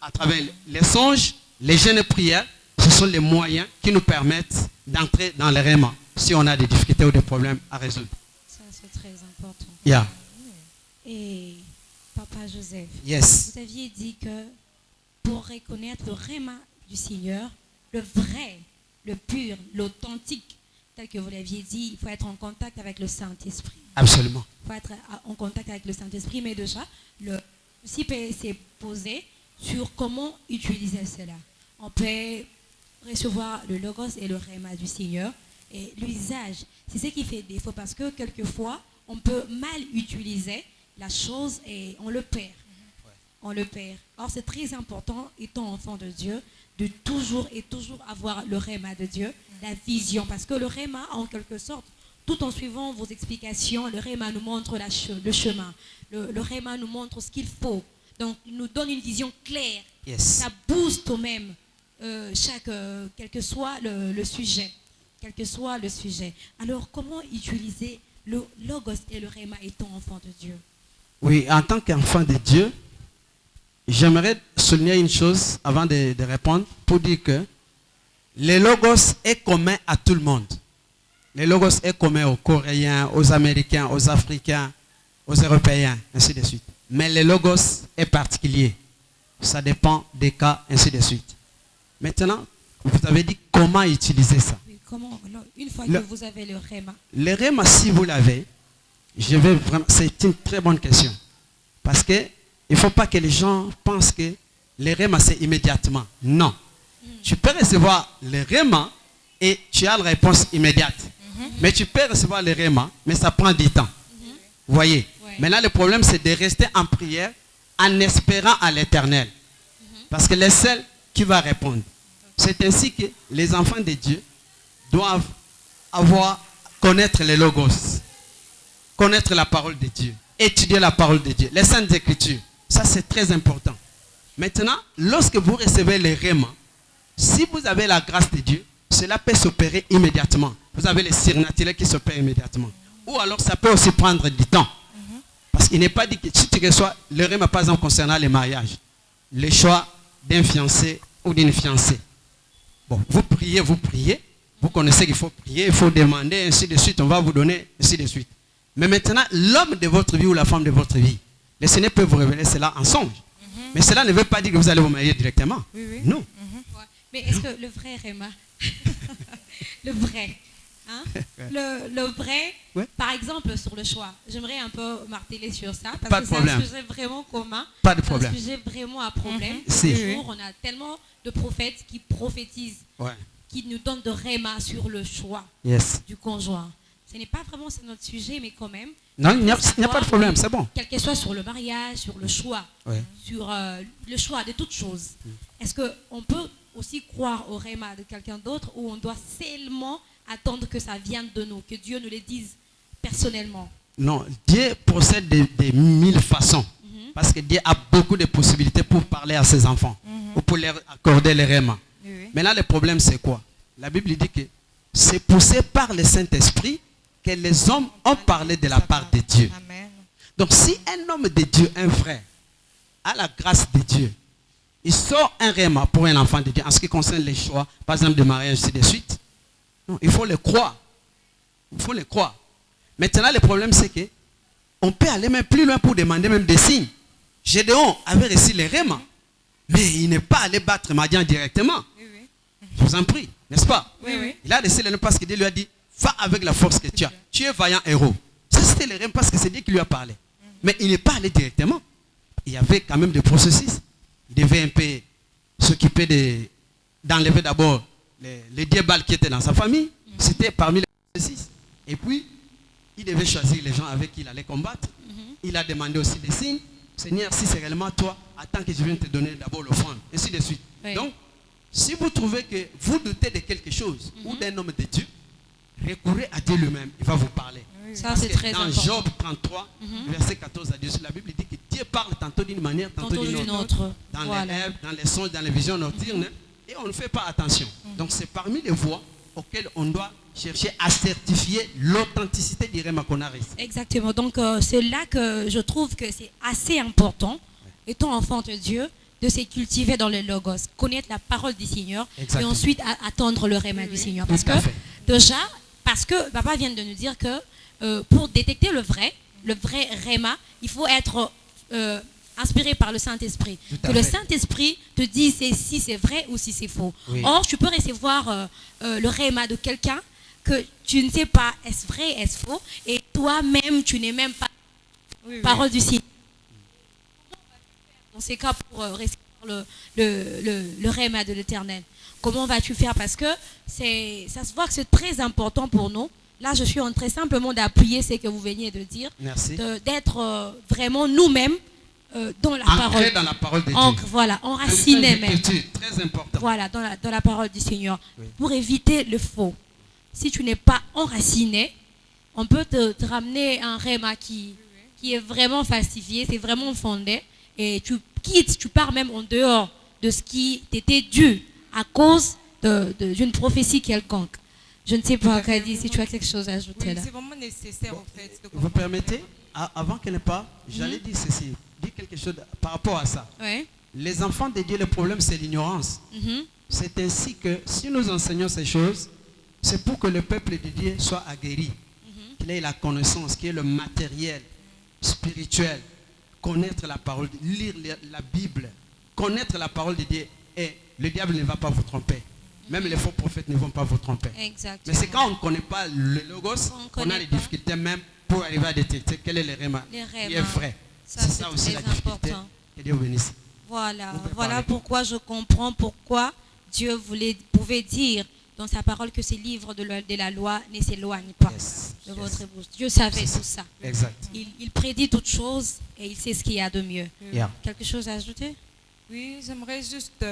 à travers les songes, les jeûnes et prières. Ce sont les moyens qui nous permettent d'entrer dans les réma si on a des difficultés ou des problèmes à résoudre. Ça, c'est très important. Yeah. Et Papa Joseph, Yes. vous aviez dit que pour reconnaître le réma du Seigneur, le vrai, le pur, l'authentique, tel que vous l'aviez dit, il faut être en contact avec le Saint-Esprit. Absolument. Il faut être en contact avec le Saint-Esprit, mais déjà, le principe s'est posé sur comment utiliser cela. On peut recevoir le logos et le réma du Seigneur, et l'usage, c'est ce qui fait défaut, parce que quelquefois, on peut mal utiliser la chose et on le perd. On le perd. Or, c'est très important, étant enfant de Dieu, de toujours et toujours avoir le réma de Dieu, la vision. Parce que le réma, en quelque sorte, tout en suivant vos explications, le réma nous montre le chemin. Le réma nous montre ce qu'il faut. Donc, il nous donne une vision claire. Yes. Ça booste même quel que soit le sujet. Quel que soit le sujet. Alors, comment utiliser le logos et le réma étant enfant de Dieu? Oui, en tant qu'enfant de Dieu, j'aimerais souligner une chose avant de répondre pour dire que le logos est commun à tout le monde. Le logos est commun aux Coréens, aux Américains, aux Africains, aux Européens, ainsi de suite. Mais le logos est particulier. Ça dépend des cas, ainsi de suite. Maintenant, vous avez dit comment utiliser ça. Oui, comment, une fois que vous avez le réma. Le réma, si vous l'avez, c'est une très bonne question. Parce que il ne faut pas que les gens pensent que le réma, c'est immédiatement. Non. Tu peux recevoir le réma et tu as la réponse immédiate. Mais tu peux recevoir le réma, mais ça prend du temps. Vous voyez? Ouais. Maintenant, le problème, c'est de rester en prière en espérant à l'Éternel. Parce que c'est seul qui va répondre. C'est ainsi que les enfants de Dieu doivent connaître les logos, connaître la parole de Dieu, étudier la parole de Dieu, les saintes écritures. Ça, c'est très important. Maintenant, lorsque vous recevez les réma, si vous avez la grâce de Dieu, cela peut s'opérer immédiatement. Vous avez les surnaturels qui s'opèrent immédiatement. Ou alors, ça peut aussi prendre du temps. Parce qu'il n'est pas dit que si tu reçois le réma, par exemple, concernant les mariages, le choix d'un fiancé ou d'une fiancée. Bon, vous priez. Vous connaissez qu'il faut prier, il faut demander, ainsi de suite. On va vous donner, ainsi de suite. Mais maintenant, l'homme de votre vie ou la femme de votre vie, le Seigneur peut vous révéler cela en songe. Mais cela ne veut pas dire que vous allez vous marier directement. Oui. Non. Ouais. Mais est-ce que le vrai réma, le vrai, hein? le vrai, ouais. Par exemple sur le choix, j'aimerais un peu marteler sur ça, parce pas que de c'est problème. un sujet vraiment commun. Pas de problème. C'est un sujet vraiment à problème. Si. Toujours, on a tellement de prophètes qui prophétisent, Ouais. qui nous donnent de réma sur le choix Yes. du conjoint. ce n'est pas vraiment c'est notre sujet, mais quand même. Non, il n'y a pas de problème, c'est bon. Quel que soit sur le mariage, sur le choix, sur le choix de toutes choses. Est-ce qu'on peut aussi croire au réma de quelqu'un d'autre ou on doit seulement attendre que ça vienne de nous, que Dieu nous le dise personnellement? Non, Dieu procède de mille façons. Parce que Dieu a beaucoup de possibilités pour parler à ses enfants ou pour leur accorder les rémas. Maintenant, le problème, c'est quoi? La Bible dit que c'est poussé par le Saint-Esprit que les hommes ont parlé de la part de Dieu. Amen. Donc, si un homme de Dieu, un frère, a la grâce de Dieu, il sort un réma pour un enfant de Dieu en ce qui concerne les choix, par exemple, de mariage, ainsi de suite. Non, il faut le croire. Il faut le croire. Maintenant, le problème, c'est que on peut aller même plus loin pour demander même des signes. Gédéon avait reçu les rémas, mais il n'est pas allé battre Madian directement. Je vous en prie, n'est-ce pas? Il a reçu les rémas parce que Dieu lui a dit, va avec la force que tu as. Tu es vaillant héros. Ça, c'était les rémas parce que c'est Dieu qui lui a parlé. Mais il n'est pas allé directement. Il y avait quand même des processus. Il devait un peu s'occuper d'enlever d'abord les diables qui étaient dans sa famille. C'était parmi les processus. Et puis, il devait choisir les gens avec qui il allait combattre. Il a demandé aussi des signes. Seigneur, si c'est réellement toi, attends que je vienne te donner d'abord l'offrande. Et ainsi de suite. Donc, si vous trouvez que vous doutez de quelque chose ou d'un homme de Dieu, recourez à Dieu lui-même. Il va vous parler. Ça, c'est très dans important. Job 33, verset 14 à 18, la Bible dit que Dieu parle tantôt d'une manière, tantôt d'une autre. Dans les rêves, dans les songes, dans les visions nocturnes. Et on ne fait pas attention. Donc, c'est parmi les voies auxquelles on doit chercher à certifier l'authenticité du réma qu'on a reçu. Exactement. Donc, c'est là que je trouve que c'est assez important, étant enfant de Dieu, de se cultiver dans le logos, connaître la parole du Seigneur. Exactement. Et ensuite attendre le réma du Seigneur. Parce Tout à que, fait. déjà, parce que papa vient de nous dire que pour détecter le vrai réma, il faut être inspiré par le Saint-Esprit. Tout à Que le fait. Saint-Esprit te dise si c'est vrai ou si c'est faux. Oui. Or, tu peux recevoir le réma de quelqu'un que tu ne sais pas est-ce vrai, est-ce faux, et toi-même, tu n'es même pas parole du Seigneur. Dans ces cas, pour recevoir le réma de l'Éternel, comment vas-tu faire? Parce que ça se voit que c'est très important pour nous. Là, je suis en train simplement d'appuyer ce que vous veniez de dire. Merci. D'être vraiment nous-mêmes dans la parole. Ancré dans la parole de Dieu. Voilà, enracinés même. Très important. Voilà, dans la parole du Seigneur. Oui. Pour éviter le faux. Si tu n'es pas enraciné, on peut te ramener un réma qui est vraiment falsifié, c'est vraiment fondé. Et tu quittes, tu pars même en dehors de ce qui t'était dû à cause d'une prophétie quelconque. Je ne sais pas, Kadi, si tu as quelque chose à ajouter là. C'est vraiment nécessaire, en fait. de Vous comprendre. permettez, avant qu'elle ne parte, j'allais dire ceci, dire quelque chose par rapport à ça. Oui. Les enfants de Dieu, le problème, c'est l'ignorance. C'est ainsi que si nous enseignons ces choses, c'est pour que le peuple de Dieu soit aguerri, qu'il ait la connaissance, qu'il ait le matériel spirituel, connaître la parole, lire la Bible, connaître la parole de Dieu. Et le diable ne va pas vous tromper. Même les faux prophètes ne vont pas vous tromper. Exactement. Mais c'est quand on ne connaît pas le logos qu'on a connaît les pas. difficultés même pour arriver à détecter quel est le réma qui est vrai. Ça, C'est c'est ça aussi très la difficulté. important. Que Dieu vous bénisse. Voilà, Vous pouvez voilà parler. pourquoi je comprends pourquoi Dieu pouvait dire dans sa parole que ces livres de la loi ne s'éloignent pas Yes. de Yes. votre bouche. Dieu savait C'est tout ça. Exact. Il prédit toutes choses et il sait ce qu'il y a de mieux. Yeah. Quelque chose à ajouter? Oui, j'aimerais juste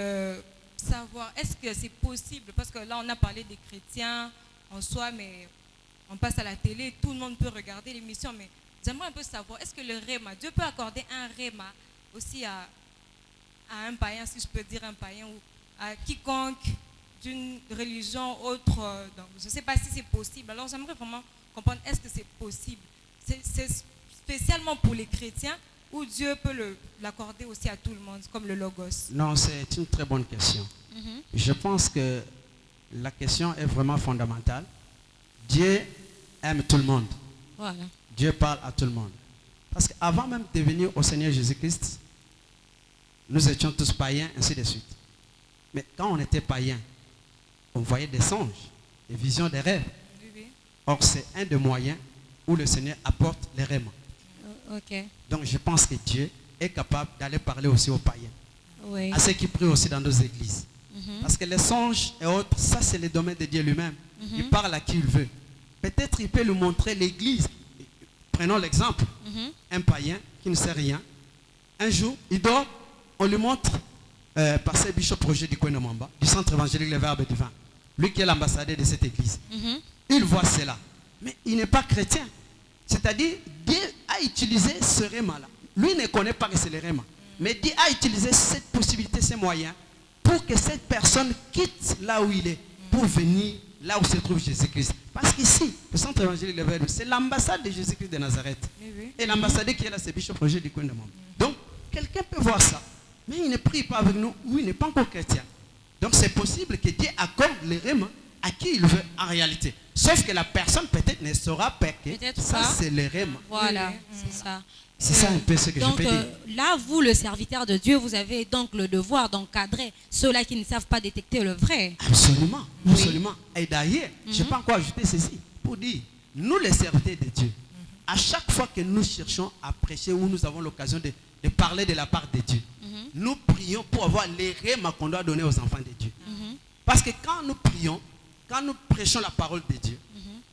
savoir, est-ce que c'est possible, parce que là on a parlé des chrétiens en soi, mais on passe à la télé, tout le monde peut regarder l'émission, mais j'aimerais un peu savoir, est-ce que le réma, Dieu peut accorder un réma aussi à un païen, si je peux dire un païen, ou à quiconque d'une religion autre, donc je ne sais pas si c'est possible. Alors j'aimerais vraiment comprendre, est-ce que c'est possible? C'est spécialement pour les chrétiens ou Dieu peut l'accorder aussi à tout le monde, comme le logos? Non, c'est une très bonne question. Je pense que la question est vraiment fondamentale. Dieu aime tout le monde. Voilà. Dieu parle à tout le monde. Parce qu'avant même de venir au Seigneur Jésus-Christ, nous étions tous païens, ainsi de suite. Mais quand on était païens, on voyait des songes, des visions, des rêves. Oui, oui. Or, c'est un des moyens où le Seigneur apporte les rêves. Ok. Donc, je pense que Dieu est capable d'aller parler aussi aux païens, Oui. à ceux qui prient aussi dans nos églises. Parce que les songes et autres, ça c'est le domaine de Dieu lui-même. Il parle à qui il veut. peut-être il peut lui montrer l'église. Prenons l'exemple. Un païen qui ne sait rien. Un jour, il dort, on lui montre passer Bishop Roger du Kwenomamba, du centre évangélique Le Verbe Divin. Lui qui est l'ambassadeur de cette église. Il voit cela. Mais il n'est pas chrétien. C'est-à-dire, Dieu a utilisé ce réma-là. Lui ne connaît pas que c'est le réma. Mais Dieu a utilisé cette possibilité, ces moyens, pour que cette personne quitte là où il est, pour venir là où se trouve Jésus-Christ. Parce qu'ici, le centre évangélique Le Verbe, c'est l'ambassade de Jésus-Christ de Nazareth. Et l'ambassadeur qui est là, c'est Bishop Roger du Kwenomamba. Donc, quelqu'un peut voir ça. Mais il ne prie pas avec nous, ou il n'est pas encore chrétien. Donc c'est possible que Dieu accorde le réma à qui il veut en réalité. Sauf que la personne peut-être ne saura pas que ça c'est le réma. Voilà, c'est ça. C'est ça un peu ce que je peux dire. Là, vous, le serviteur de Dieu, vous avez donc le devoir d'encadrer ceux-là qui ne savent pas détecter le vrai. Absolument, absolument. Et d'ailleurs, je peux encore ajouter ceci pour dire, nous les serviteurs de Dieu, à chaque fois que nous cherchons à prêcher ou nous avons l'occasion de parler de la part de Dieu, nous prions pour avoir les rémas qu'on doit donner aux enfants de Dieu. Parce que quand nous prions, quand nous prêchons la parole de Dieu,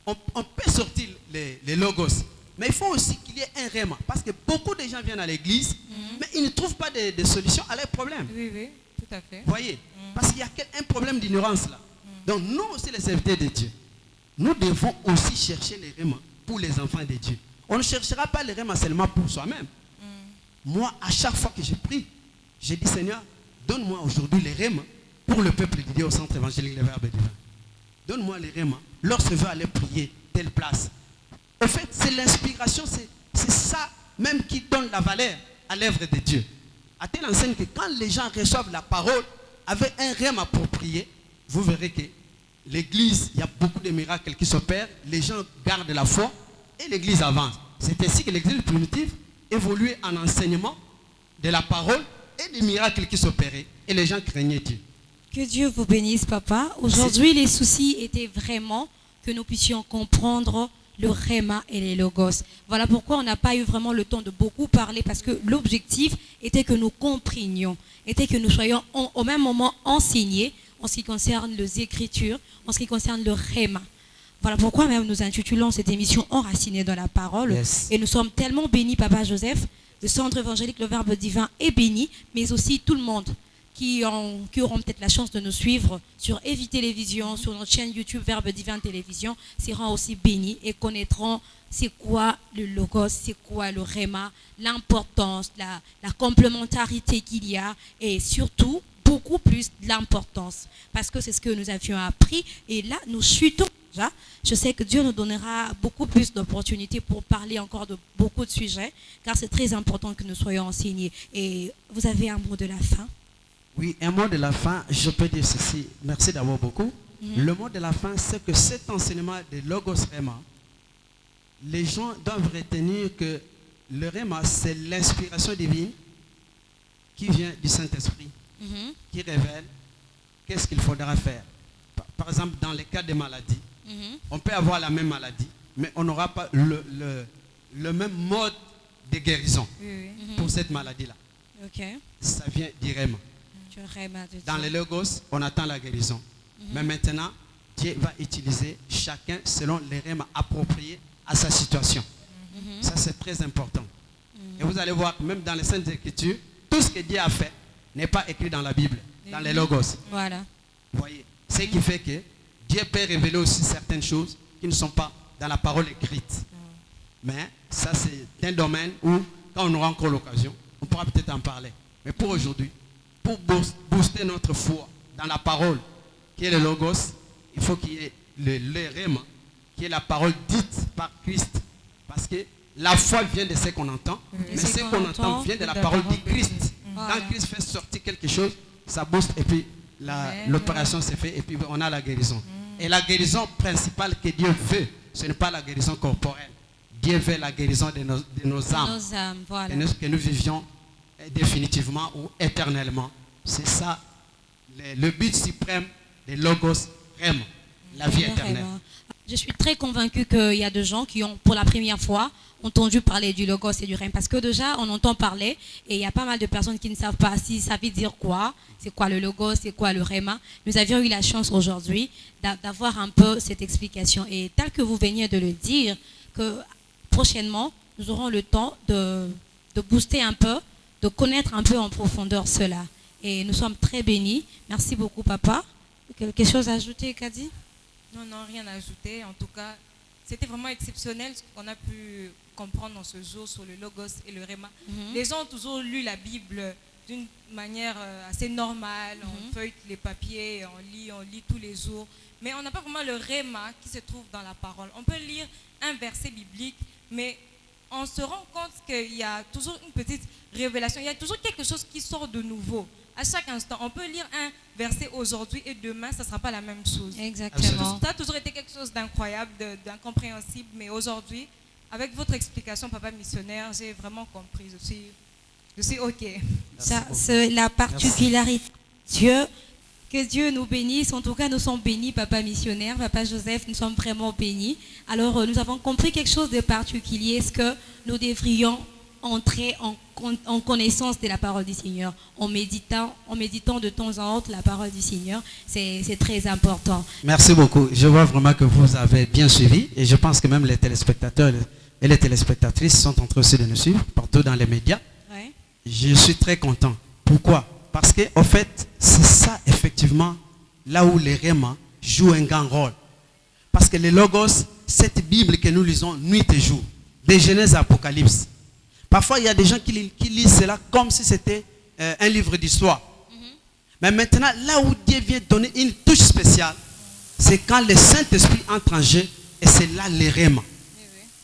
on peut sortir les logos. Mais il faut aussi qu'il y ait un réma. Parce que beaucoup de gens viennent à l'église, mais ils ne trouvent pas de solution à leurs problèmes. Oui, oui, tout à fait. Vous voyez? Parce qu'il y a un problème d'ignorance là. Donc nous aussi les serviteurs de Dieu, nous devons aussi chercher les rémas pour les enfants de Dieu. On ne cherchera pas les rémas seulement pour soi-même. Moi, à chaque fois que je prie, je dis Seigneur, donne-moi aujourd'hui les rémas pour le peuple de Dieu au centre évangélique Le Verbe Divin. Donne-moi les rémas lorsque je veux aller prier telle place. En fait, c'est l'inspiration, c'est ça même qui donne la valeur à l'œuvre de Dieu. À telle enseigne que quand les gens reçoivent la parole avec un réma pour prier, vous verrez que l'église, il y a beaucoup de miracles qui s'opèrent, les gens gardent la foi et l'église avance. C'est ainsi que l'église primitive évoluait en enseignement de la parole et des miracles qui s'opéraient et les gens craignaient Dieu. Que Dieu vous bénisse, papa. Aujourd'hui, les soucis étaient vraiment que nous puissions comprendre le réma et les logos. Voilà pourquoi on n'a pas eu vraiment le temps de beaucoup parler, parce que l'objectif était que nous comprenions, était que nous soyons au même moment enseignés en ce qui concerne les Écritures, en ce qui concerne le réma. Voilà pourquoi même nous intitulons cette émission Enracinés dans la parole. Yes. Et nous sommes tellement bénis, Papa Joseph. Le centre évangélique Le Verbe Divin est béni, mais aussi tout le monde qui auront peut-être la chance de nous suivre sur Evi Télévision, sur notre chaîne YouTube Verbe Divin Télévision, seront aussi bénis et connaîtront c'est quoi le logos, c'est quoi le réma, l'importance, la complémentarité qu'il y a, et surtout beaucoup plus l'importance, parce que c'est ce que nous avions appris, et là nous chutons déjà. Je sais que Dieu nous donnera beaucoup plus d'opportunités pour parler encore de beaucoup de sujets, car c'est très important que nous soyons enseignés. Et vous avez un mot de la fin? Oui, un mot de la fin, je peux dire ceci. Merci d'avoir beaucoup. Le mot de la fin, c'est que cet enseignement de Logos Réma, les gens doivent retenir que le Réma, c'est l'inspiration divine qui vient du Saint-Esprit, qui révèle qu'est-ce qu'il faudra faire. Par exemple, dans les cas de maladie, on peut avoir la même maladie, mais on n'aura pas le même mode de guérison pour cette maladie-là. Okay. Ça vient du Réma. Dans les Logos, on attend la guérison. Mais maintenant, Dieu va utiliser chacun selon les rémas appropriés à sa situation. Ça, c'est très important. Et vous allez voir que même dans les Saintes Écritures, tout ce que Dieu a fait n'est pas écrit dans la Bible, dans les Logos. Voilà. Vous voyez, ce qui fait que Dieu peut révéler aussi certaines choses qui ne sont pas dans la parole écrite. Mais ça, c'est un domaine où, quand on aura encore l'occasion, on pourra peut-être en parler. Mais pour aujourd'hui, pour booster notre foi dans la parole, qui est le Logos, il faut qu'il y ait le réma, qui est la parole dite par Christ. Parce que la foi vient de ce qu'on entend, mais ce qu'on entend vient de la parole du Christ. Quand Christ fait sortir quelque chose, ça booste et puis l'opération s'est faite et puis on a la guérison. Et la guérison principale que Dieu veut, ce n'est pas la guérison corporelle. Dieu veut la guérison de nos âmes, voilà. que nous vivions définitivement ou éternellement. C'est ça le but suprême des Logos Réma, la vie éternelle. Je suis très convaincue qu'il y a des gens qui ont, pour la première fois, entendu parler du logos et du rhéma. Parce que déjà, on entend parler et il y a pas mal de personnes qui ne savent pas si ça veut dire quoi. C'est quoi le logos, c'est quoi le rhéma. Nous avions eu la chance aujourd'hui d'avoir un peu cette explication. Et tel que vous veniez de le dire, que prochainement, nous aurons le temps de booster un peu, de connaître un peu en profondeur cela. Et nous sommes très bénis. Merci beaucoup, papa. Quelque chose à ajouter, Kadi? Non, rien à ajouter. En tout cas, c'était vraiment exceptionnel ce qu'on a pu comprendre dans ce jour sur le logos et le rhéma. Les gens ont toujours lu la Bible d'une manière assez normale. On feuille les papiers, on lit tous les jours. Mais on n'a pas vraiment le rhéma qui se trouve dans la parole. On peut lire un verset biblique, mais on se rend compte qu'il y a toujours une petite révélation. Il y a toujours quelque chose qui sort de nouveau. À chaque instant, on peut lire un verset aujourd'hui et demain, ça ne sera pas la même chose. Exactement. Ça a toujours été quelque chose d'incroyable, d'incompréhensible, mais aujourd'hui, avec votre explication, papa missionnaire, j'ai vraiment compris. Je suis OK. Ça, c'est la particularité de Dieu. Que Dieu nous bénisse. En tout cas, nous sommes bénis, papa missionnaire, papa Joseph, nous sommes vraiment bénis. Alors, nous avons compris quelque chose de particulier, est-ce que nous devrions entrer en connaissance de la parole du Seigneur, en méditant de temps en temps la parole du Seigneur. C'est très important. Merci beaucoup. Je vois vraiment que vous avez bien suivi et je pense que même les téléspectateurs et les téléspectatrices sont en train aussi de nous suivre partout dans les médias. Ouais. Je suis très content. Pourquoi? Parce que en fait, c'est ça effectivement là où les rhémas jouent un grand rôle. Parce que les logos, cette Bible que nous lisons nuit et jour, des Genèse à Apocalypse. Parfois, il y a des gens qui lisent cela comme si c'était un livre d'histoire. Mais maintenant, là où Dieu vient donner une touche spéciale, c'est quand le Saint-Esprit entre en jeu et c'est là les rhémas.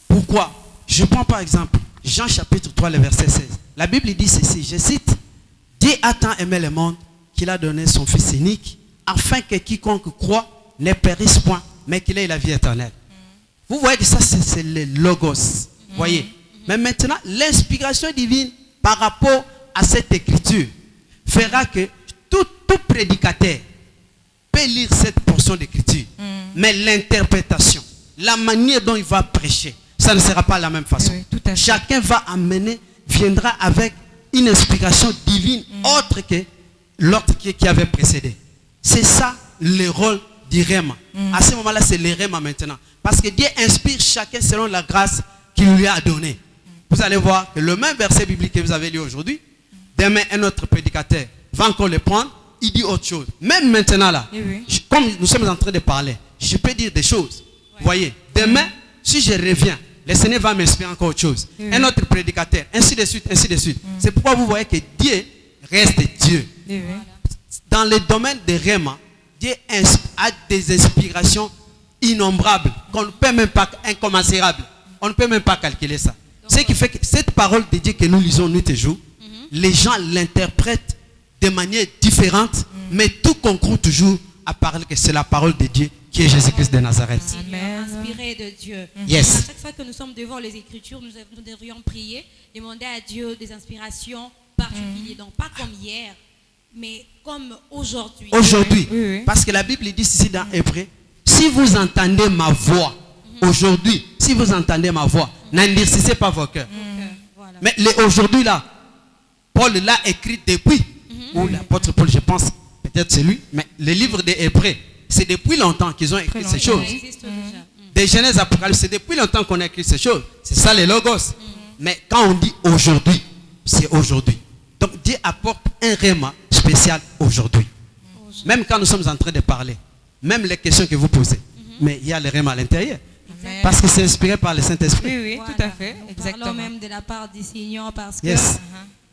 Pourquoi? Je prends par exemple Jean chapitre 3, le verset 16. La Bible dit ceci, je cite, « Dieu a tant aimé le monde qu'il a donné son Fils unique, afin que quiconque croit ne périsse point, mais qu'il ait la vie éternelle. » Vous voyez que ça, c'est le logos. Voyez. Mais maintenant, l'inspiration divine par rapport à cette écriture fera que tout prédicateur peut lire cette portion d'écriture. Mais l'interprétation, la manière dont il va prêcher, ça ne sera pas la même façon. Oui, chacun viendra avec une inspiration divine autre que l'autre qui avait précédé. C'est ça le rôle du rhéma. À ce moment-là, c'est le rhéma maintenant. Parce que Dieu inspire chacun selon la grâce qu'il lui a donnée. Vous allez voir que le même verset biblique que vous avez lu aujourd'hui, demain un autre prédicateur va encore le prendre, il dit autre chose. Même maintenant là, comme nous sommes en train de parler, je peux dire des choses. Vous voyez, demain, si je reviens, le Seigneur va m'inspirer encore autre chose. Un autre prédicateur, ainsi de suite, ainsi de suite. C'est pourquoi vous voyez que Dieu reste Dieu. Dans le domaine des rhémas, Dieu a des inspirations innombrables, qu'on ne peut même pas, incommensurables. On ne peut même pas calculer ça. Ce qui fait que cette parole de Dieu que nous lisons nuit et jour, les gens l'interprètent de manière différente, mais tout concourt toujours à parler que c'est la parole de Dieu qui est Jésus-Christ de Nazareth. Amen. Inspiré de Dieu. Yes. À chaque fois que nous sommes devant les Écritures, nous devrions prier, demander à Dieu des inspirations particulières. Donc pas comme hier, mais comme aujourd'hui. Aujourd'hui. Parce que la Bible dit ici dans Hébreu, si vous entendez ma voix, aujourd'hui, si vous entendez ma voix, n'endurcissez pas vos cœurs. Voilà. Mais aujourd'hui là, Paul l'a écrit depuis, ou l'apôtre Paul, je pense, peut-être c'est lui, mais le livre des Hébreux, c'est depuis longtemps qu'ils ont écrit ces choses. Des Genèse Apocalypse, c'est depuis longtemps qu'on a écrit ces choses. C'est ça les logos. Mais quand on dit aujourd'hui, c'est aujourd'hui. Donc Dieu apporte un rhéma spécial aujourd'hui. Même quand nous sommes en train de parler, même les questions que vous posez, mais il y a le rhéma à l'intérieur. Parce que c'est inspiré par le Saint-Esprit. Oui, voilà. Tout à fait. Exactement. Parlons même de la part du Seigneur parce que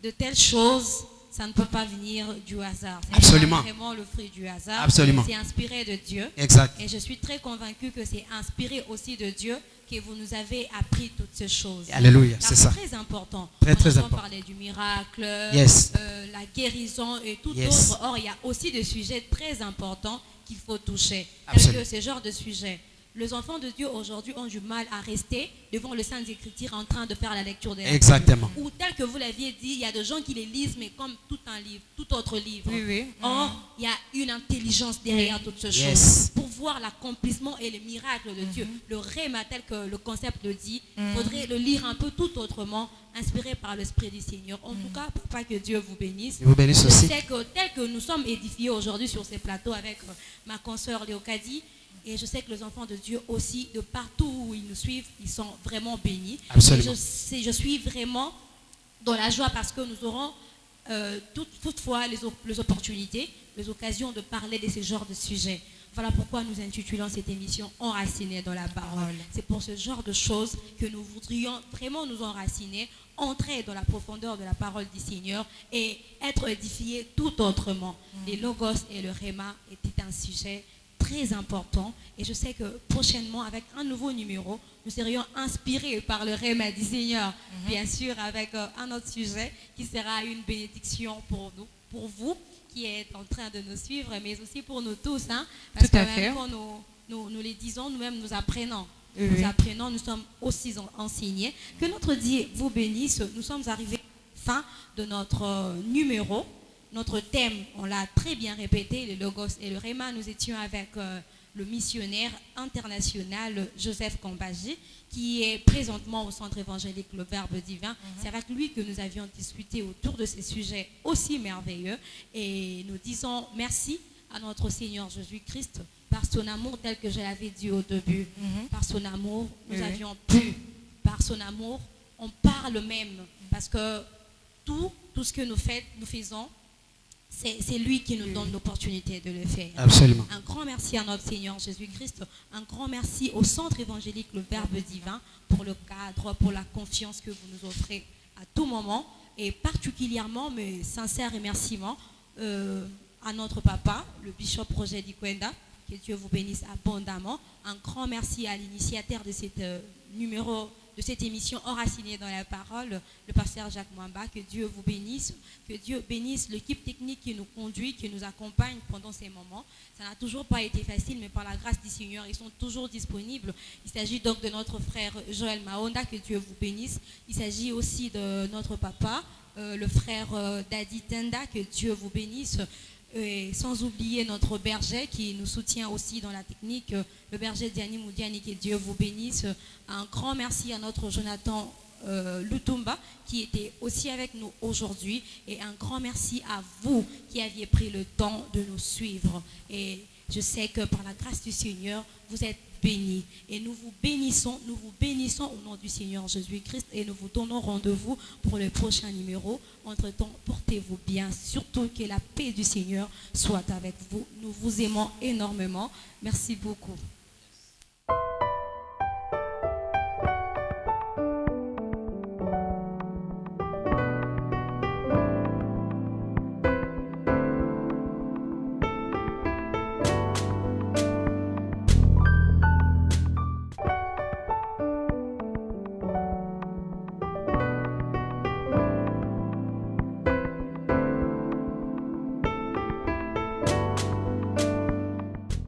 de telles choses, ça ne peut pas venir du hasard. Absolument. C'est vraiment le fruit du hasard. Absolument. C'est inspiré de Dieu. Exact. Et je suis très convaincue que c'est inspiré aussi de Dieu que vous nous avez appris toutes ces choses. Alléluia, c'est ça. C'est très important. Très on important. parler du miracle, Yes. La guérison et tout Yes. autre. Or, il y a aussi des sujets très importants qu'il faut toucher. Absolument. Tels que ce genre de sujet. les enfants de Dieu aujourd'hui ont du mal à rester devant le Saint Écriture en train de faire la lecture des Exactement. Ou tel que vous l'aviez dit, il y a des gens qui les lisent, mais comme tout un livre, tout autre livre. Oui, oui. Or, il y a une intelligence derrière toutes ces choses. Yes. Pour voir l'accomplississement et les miracles de Dieu. Le réma, tel que le concept le dit, il faudrait le lire un peu tout autrement, inspiré par l'Esprit du Seigneur. En tout cas, papa, que Dieu vous bénisse. Et vous bénisse Je aussi. sais que tel que nous sommes édifiés aujourd'hui sur ces plateaux avec ma consoeur Léocadie, et je sais que les enfants de Dieu aussi, de partout où ils nous suivent, ils sont vraiment bénis. Absolument. Et je suis vraiment dans la joie parce que nous aurons toutefois les opportunités, les occasions de parler de ce genre de sujets. Voilà pourquoi nous intitulons cette émission Enracinés dans la parole. C'est pour ce genre de choses que nous voudrions vraiment nous enraciner, entrer dans la profondeur de la parole du Seigneur et être édifiés tout autrement. Les logos et le réma étaient un sujet très important et je sais que prochainement avec un nouveau numéro nous serions inspirés par le réma du Seigneur, bien sûr avec un autre sujet qui sera une bénédiction pour nous, pour vous qui êtes en train de nous suivre, mais aussi pour nous tous, hein, parce Tout à que fait. même quand nous les disons, nous-mêmes nous apprenons. Oui. Nous apprenons, nous sommes aussi enseignés. Que notre Dieu vous bénisse. Nous sommes arrivés à la fin de notre numéro. Notre thème, on l'a très bien répété, le Logos et le Réma. Nous étions avec le missionnaire international Joseph Kambaji, qui est présentement au centre évangélique Le Verbe Divin. C'est avec lui que nous avions discuté autour de ces sujets aussi merveilleux. Et nous disons merci à notre Seigneur Jésus-Christ par son amour tel que je l'avais dit au début. Par son amour, nous avions pu. Par son amour, on parle même. Parce que tout ce que nous faisons, c'est lui qui nous donne l'opportunité de le faire. Absolument. Un grand merci à notre Seigneur Jésus-Christ. Un grand merci au centre évangélique Le Verbe Divin pour le cadre, pour la confiance que vous nous offrez à tout moment. Et particulièrement, mes sincères remerciements à notre papa, le bishop Roger Dikwenda. Que Dieu vous bénisse abondamment. Un grand merci à l'initiateur de cet numéro, de cette émission Enracinés dans la parole, le pasteur Jacques Mwamba. Que Dieu vous bénisse. Que Dieu bénisse l'équipe technique qui nous conduit, qui nous accompagne pendant ces moments. Ça n'a toujours pas été facile, mais par la grâce du Seigneur, ils sont toujours disponibles. Il s'agit donc de notre frère Joël Mahonda. Que Dieu vous bénisse. Il s'agit aussi de notre papa, le frère Dadi Tenda. Que Dieu vous bénisse. Et sans oublier notre berger qui nous soutient aussi dans la technique, le berger Diani Moudiani, que Dieu vous bénisse. Un grand merci à notre Jonathan Lutumba qui était aussi avec nous aujourd'hui, et un grand merci à vous qui aviez pris le temps de nous suivre. Et je sais que par la grâce du Seigneur, vous êtes bénis. Et nous vous bénissons au nom du Seigneur Jésus-Christ, et nous vous donnons rendez-vous pour le prochain numéro. Entre-temps, portez-vous bien, surtout que la paix du Seigneur soit avec vous. Nous vous aimons énormément. Merci beaucoup.